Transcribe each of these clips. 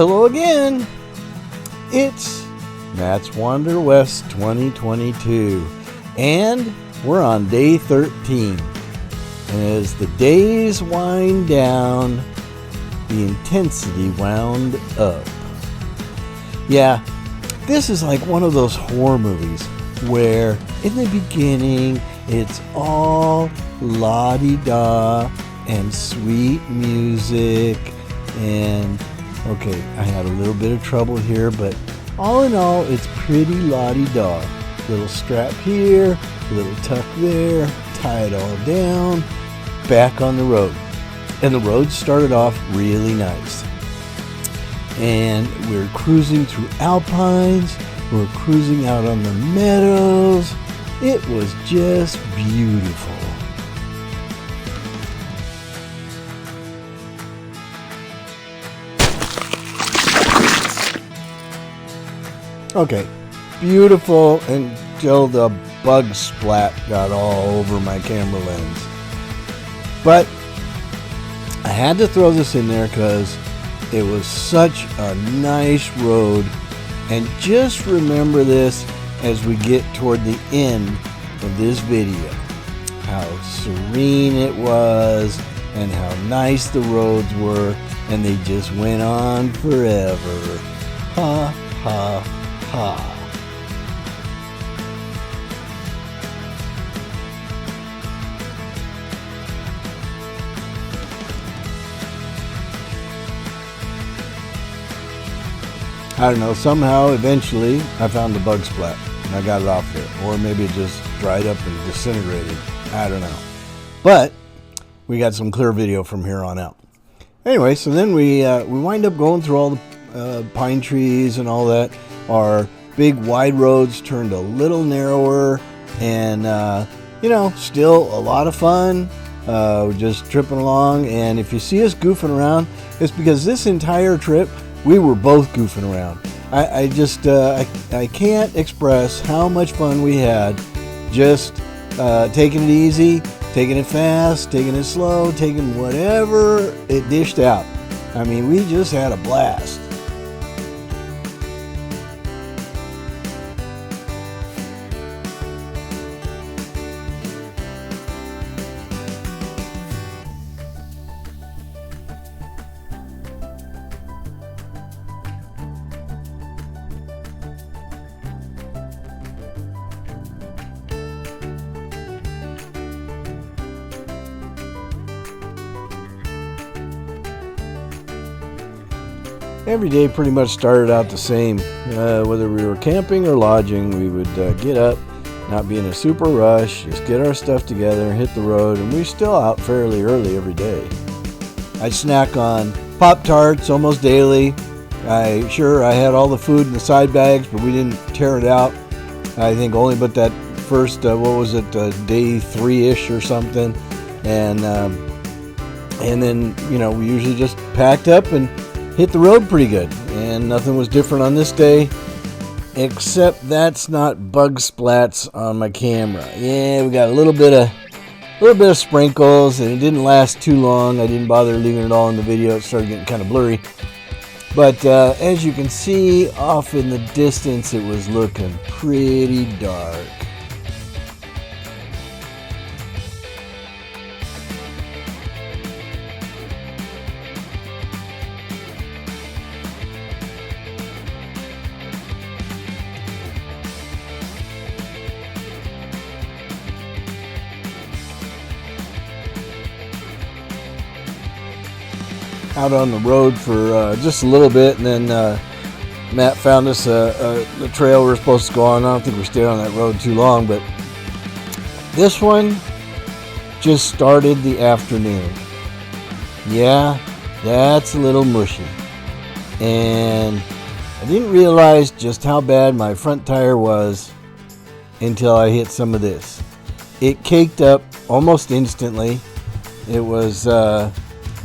hello again. It's Matt's Wander West 2022, and we're on day 13. And as the days wind down, the intensity wound up. Yeah, this is like one of those horror movies where in the beginning it's all la-di-da and sweet music, and okay, I had a little bit of trouble here, but all in all, it's pretty la-di-da. Little strap here, little tuck there, tie it all down, back on the road. And the road started off really nice. And we're cruising through alpines, we're cruising out on the meadows. It was just beautiful. Okay, beautiful until the bug splat got all over my camera lens. But I had to throw this in there because it was such a nice road. And just remember this as we get toward the end of this video. How serene it was and how nice the roads were, and they just went on forever. Ha ha ha. I don't know, somehow eventually I found the bug splat and I got it off there, or maybe it just dried up and disintegrated. I don't know, but we got some clear video from here on out. Anyway, so then we wind up going through all the pine trees and all that. Our big wide roads turned a little narrower, and still a lot of fun. We're just tripping along, and if you see us goofing around, it's because this entire trip we were both goofing around. I can't express how much fun we had, just taking it easy, taking it fast, taking it slow, taking whatever it dished out. I mean, we just had a blast. Every day pretty much started out the same. Whether we were camping or lodging, we would get up, not be in a super rush, just get our stuff together, hit the road, and we're still out fairly early every day. I'd snack on Pop-Tarts almost daily. I had all the food in the side bags, but we didn't tear it out. I think only but that first, day 3-ish or something. And then, we usually just packed up and hit the road pretty good, and nothing was different on this day, except that's not bug splats on my camera. Yeah, we got a little bit of sprinkles, and it didn't last too long. I didn't bother leaving it all in the video. It started getting kind of blurry. But as you can see off in the distance, it was looking pretty dark. Out on the road for just a little bit, and then Matt found us the trail we were supposed to go on. I don't think we stayed on that road too long, but this one just started the afternoon. Yeah, that's a little mushy, and I didn't realize just how bad my front tire was until I hit some of this. It caked up almost instantly. It was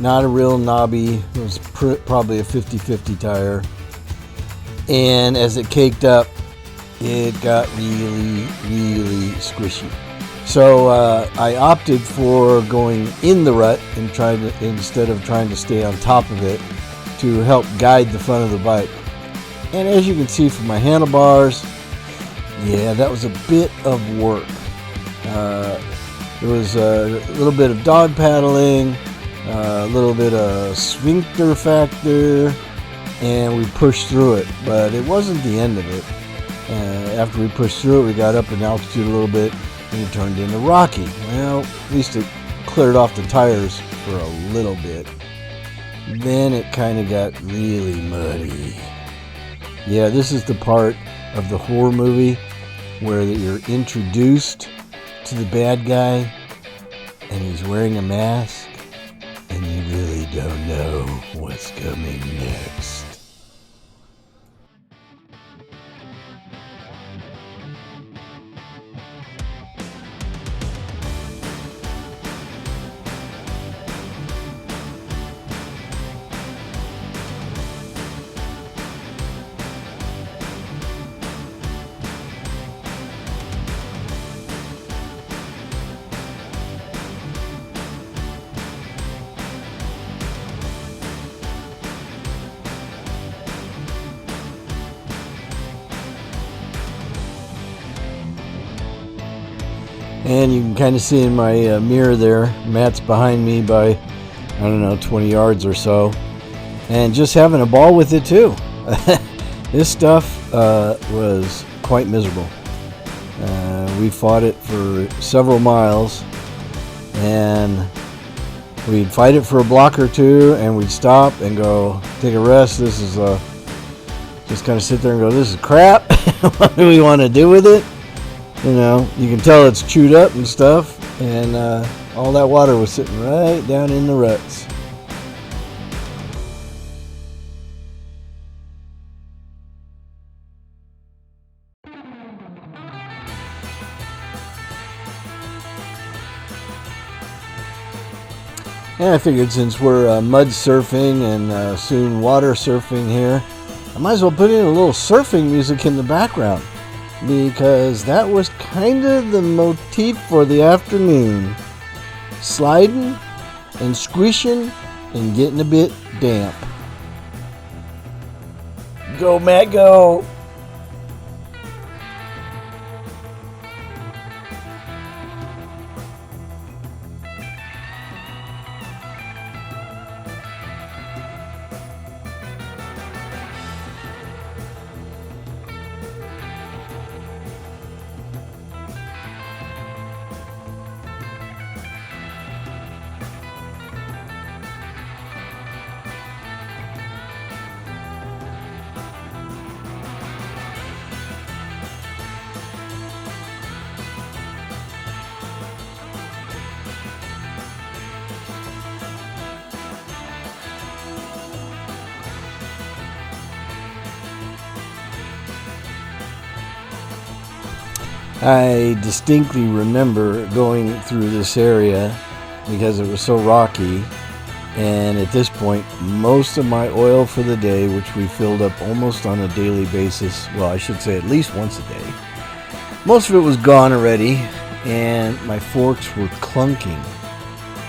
not a real knobby. It was probably a 50-50 tire. And as it caked up, it got really, really squishy. So I opted for going in the rut and instead of trying to stay on top of it. to help guide the front of the bike. And as you can see from my handlebars, yeah, that was a bit of work. There was a little bit of dog paddling, a little bit of sphincter factor, and we pushed through it. But it wasn't the end of it. After we pushed through it, we got up in altitude a little bit, and it turned into rocky. Well, at least it cleared off the tires for a little bit. Then it kind of got really muddy. Yeah, this is the part of the horror movie where you're introduced to the bad guy and he's wearing a mask and you really don't know what's coming next. And you can kind of see in my mirror there, Matt's behind me by, 20 yards or so. And just having a ball with it too. This stuff was quite miserable. We fought it for several miles. And we'd fight it for a block or two and we'd stop and go take a rest. This is just kind of sit there and go, this is crap. What do we want to do with it? You can tell it's chewed up and stuff, and all that water was sitting right down in the ruts. And I figured since we're mud surfing and soon water surfing here, I might as well put in a little surfing music in the background. Because that was kind of the motif for the afternoon. Sliding and squishing and getting a bit damp. Go, Matt, go! I distinctly remember going through this area because it was so rocky, and at this point most of my oil for the day, which we filled up almost on a daily basis, well, I should say at least once a day, most of it was gone already, and my forks were clunking.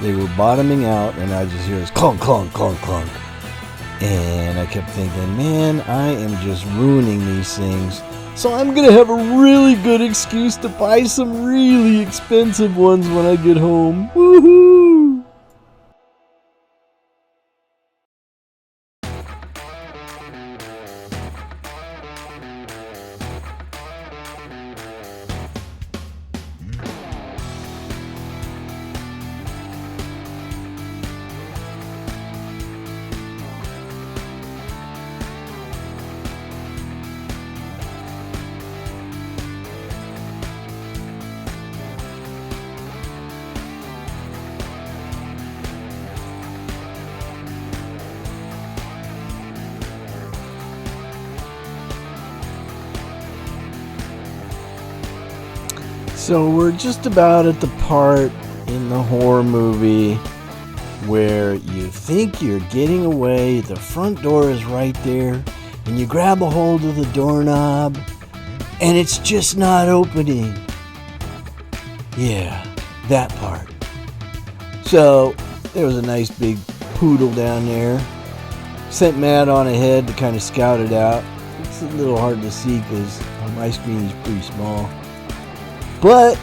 They were bottoming out, and I just hear this clunk, clunk, clunk, clunk, and I kept thinking, man, I am just ruining these things. So I'm going to have a really good excuse to buy some really expensive ones when I get home. Woohoo! So we're just about at the part in the horror movie where you think you're getting away, the front door is right there, and you grab a hold of the doorknob, and it's just not opening. Yeah, that part. So there was a nice big poodle down there, sent Matt on ahead to kind of scout it out. It's a little hard to see because my screen is pretty small. But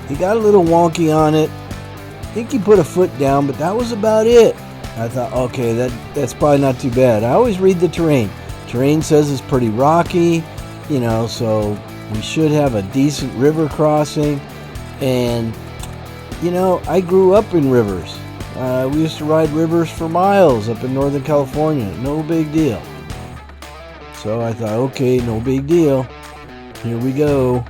he got a little wonky on it. I think he put a foot down, but that was about it. I thought, okay, that's probably not too bad. I always read the terrain. Terrain says it's pretty rocky, so we should have a decent river crossing. And, I grew up in rivers. We used to ride rivers for miles up in Northern California. No big deal. So I thought, okay, no big deal. Here we go.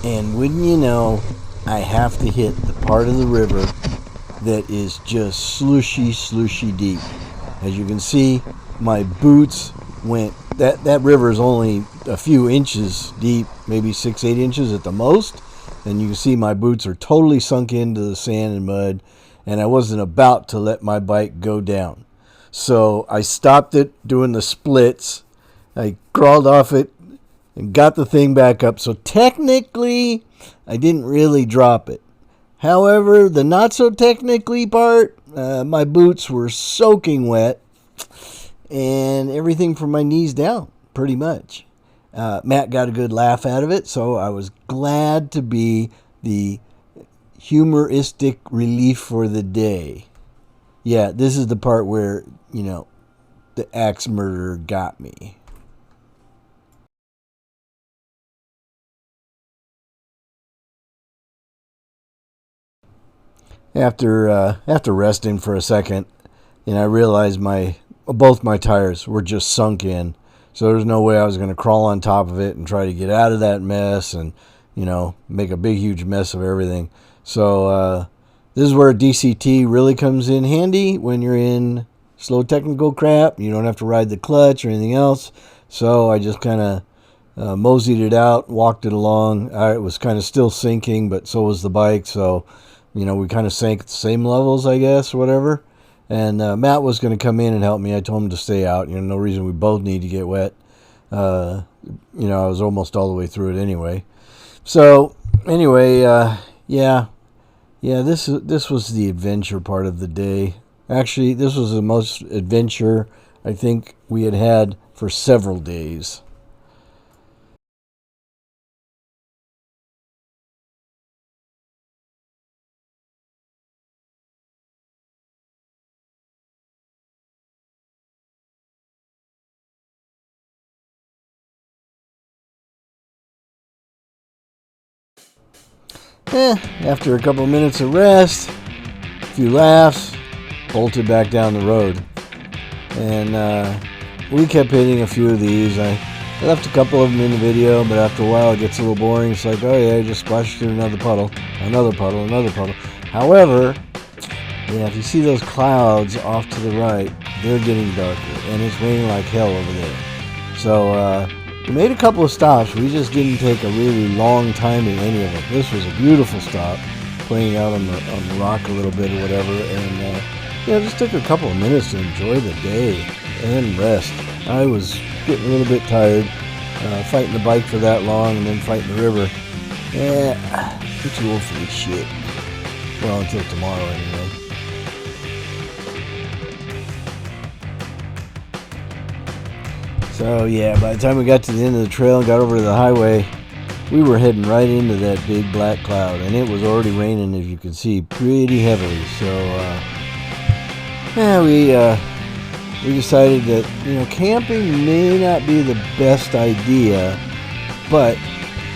And wouldn't you know, I have to hit the part of the river that is just slushy deep. As you can see, my boots went, that river is only a few inches deep, maybe 6-8 inches at the most. And you can see my boots are totally sunk into the sand and mud, and I wasn't about to let my bike go down. So I stopped it doing the splits. I crawled off it and got the thing back up. So technically, I didn't really drop it. However, the not so technically part, my boots were soaking wet and everything from my knees down, pretty much. Matt got a good laugh out of it, so I was glad to be the humoristic relief for the day. Yeah, this is the part where, the axe murderer got me. After resting for a second, I realized both my tires were just sunk in. So there's no way I was going to crawl on top of it and try to get out of that mess and, make a big, huge mess of everything. So this is where DCT really comes in handy when you're in slow technical crap. You don't have to ride the clutch or anything else. So I just kind of moseyed it out, walked it along. It was kind of still sinking, but so was the bike. So we kind of sank at the same levels, I guess, or whatever. And Matt was going to come in and help me. I told him to stay out. No reason we both need to get wet. I was almost all the way through it anyway. So, anyway, yeah, this was the adventure part of the day. Actually, this was the most adventure I think we had for several days. After a couple minutes of rest, a few laughs, bolted back down the road. And we kept hitting a few of these. I left a couple of them in the video, but after a while it gets a little boring. It's like, oh yeah, I just splashed through another puddle. However, if you see those clouds off to the right, they're getting darker, and it's raining like hell over there. So we made a couple of stops. We just didn't take a really long time in any of them. This was a beautiful stop, playing out on the rock a little bit or whatever, and just took a couple of minutes to enjoy the day and rest. I was getting a little bit tired, fighting the bike for that long and then fighting the river. I'm too old for this shit. Well, until tomorrow anyway. So yeah, by the time we got to the end of the trail and got over to the highway, we were heading right into that big black cloud, and it was already raining, as you can see, pretty heavily. So we decided that camping may not be the best idea, but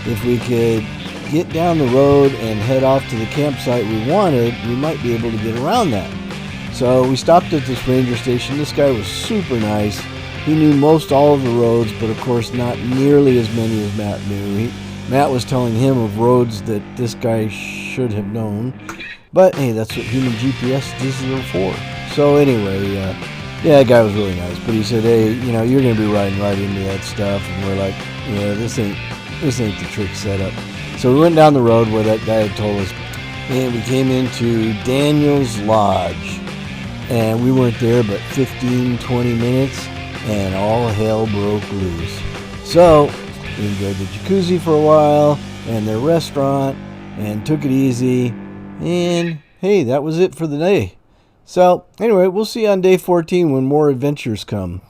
if we could get down the road and head off to the campsite we wanted, we might be able to get around that. So we stopped at this ranger station. This guy was super nice. He knew most all of the roads, but of course not nearly as many as Matt knew. Matt was telling him of roads that this guy should have known. But hey, that's what human GPS is for. So anyway, that guy was really nice. But he said, hey, you're going to be riding right into that stuff. And we're like, this ain't this ain't the trick setup. So we went down the road where that guy had told us, and we came into Daniel's Lodge. And we weren't there but 15, 20 minutes, and all hell broke loose. So we enjoyed the jacuzzi for a while, and their restaurant, and took it easy. And hey, that was it for the day. So anyway, we'll see you on day 14 when more adventures come.